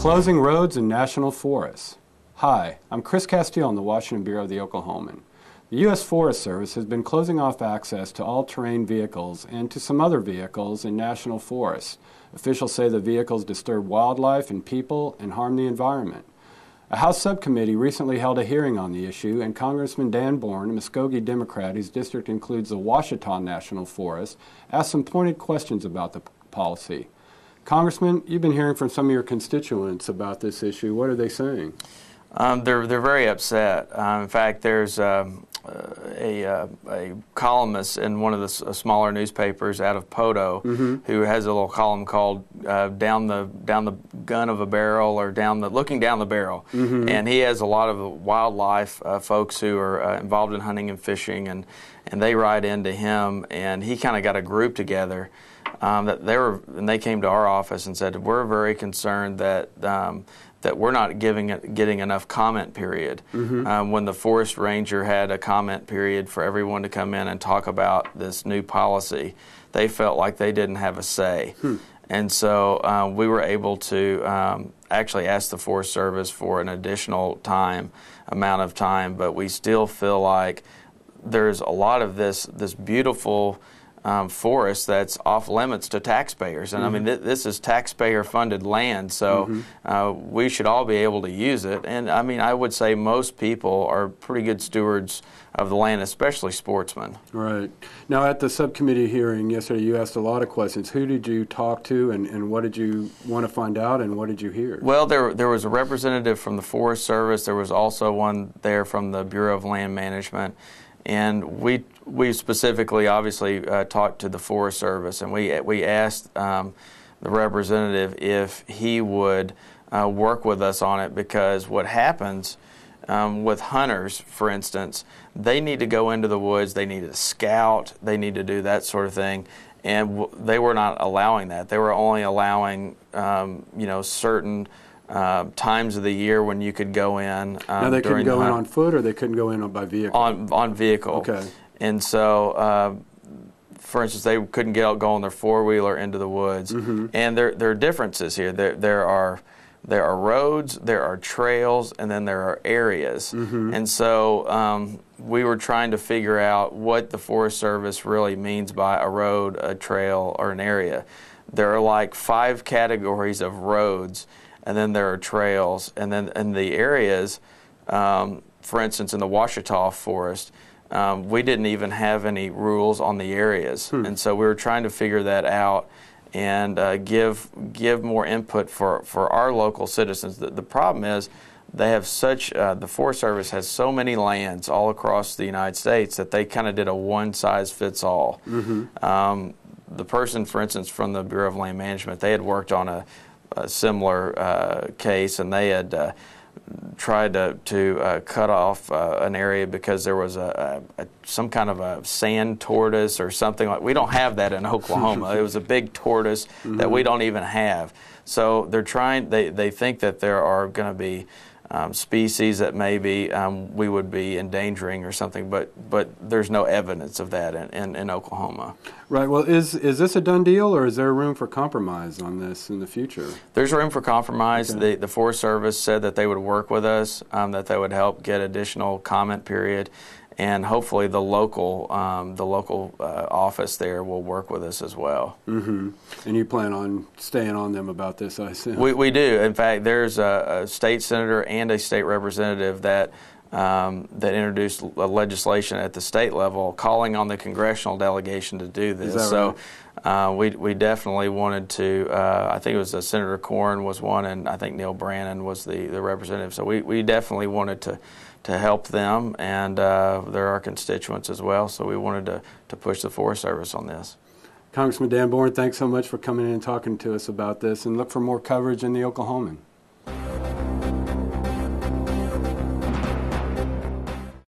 Closing roads in national forests. Hi, I'm Chris Casteel in the Washington Bureau of the Oklahoman. The U.S. Forest Service has been closing off access to all-terrain vehicles and to some other vehicles in national forests. Officials say the vehicles disturb wildlife and people and harm the environment. A House subcommittee recently held a hearing on the issue, and Congressman Dan Boren, a Muskogee Democrat whose district includes the Ouachita National Forest, asked some pointed questions about the policy. Congressman, you've been hearing from some of your constituents about this issue. What are they saying? They're very upset. In fact, there's a columnist in one of the smaller newspapers out of Poto who has a little column called "Down the Gun of a Barrel" or "Looking Down the Barrel," and he has a lot of wildlife folks who are involved in hunting and fishing, and they write into him, and he kind of got a group together. And they came to our office and said, we're very concerned that we're not getting enough comment period. When the forest ranger had a comment period for everyone to come in and talk about this new policy, they felt like they didn't have a say. And so we were able to actually ask the Forest Service for an additional amount of time, but we still feel like there's a lot of this beautiful forest that's off limits to taxpayers. And I mean, this is taxpayer-funded land, so we should all be able to use it. And I mean, I would say most people are pretty good stewards of the land, especially sportsmen. Right. Now, at the subcommittee hearing yesterday, you asked a lot of questions. Who did you talk to, and what did you want to find out, and what did you hear? Well, there was a representative from the Forest Service. There was also one there from the Bureau of Land Management. And we specifically, obviously, talked to the Forest Service, and we asked the representative if he would work with us on it, because what happens with hunters, for instance, they need to go into the woods, they need to scout, they need to do that sort of thing, and they were not allowing that. They were only allowing certain times of the year when you could go in. Now they couldn't go in on foot, or they couldn't go in by vehicle? On vehicle. Okay. And so, for instance, they couldn't go on their four-wheeler into the woods. And there are differences here. There are roads, there are trails, and then there are areas. And so we were trying to figure out what the Forest Service really means by a road, a trail, or an area. There are like 5 categories of roads, and then there are trails, and then in the areas, for instance, in the Ouachita Forest, we didn't even have any rules on the areas, and so we were trying to figure that out and give more input for our local citizens. The problem is they have the Forest Service has so many lands all across the United States that they kind of did a one-size-fits-all. The person, for instance, from the Bureau of Land Management, they had worked on a similar case, and they had tried to cut off an area because there was some kind of a sand tortoise or something like. We don't have that in Oklahoma. It was a big tortoise that we don't even have. So they're trying. They think that there are going to be species that maybe we would be endangering or something, but there's no evidence of that in Oklahoma. Right. Well, is this a done deal, or is there room for compromise on this in the future? There's room for compromise. Okay. The Forest Service said that they would work with us, that they would help get additional comment period, and hopefully the local office there will work with us as well. And you plan on staying on them about this, I assume? We do. In fact, there's a state senator and a state representative that introduced legislation at the state level calling on the congressional delegation to do this. Is that right? We definitely wanted to, I think it was Senator Corn was one, and I think Neil Brannon was the representative. So we definitely wanted to help them, and they're our constituents as well, so we wanted to push the Forest Service on this. Congressman Dan Boren, thanks so much for coming in and talking to us about this, and look for more coverage in the Oklahoman.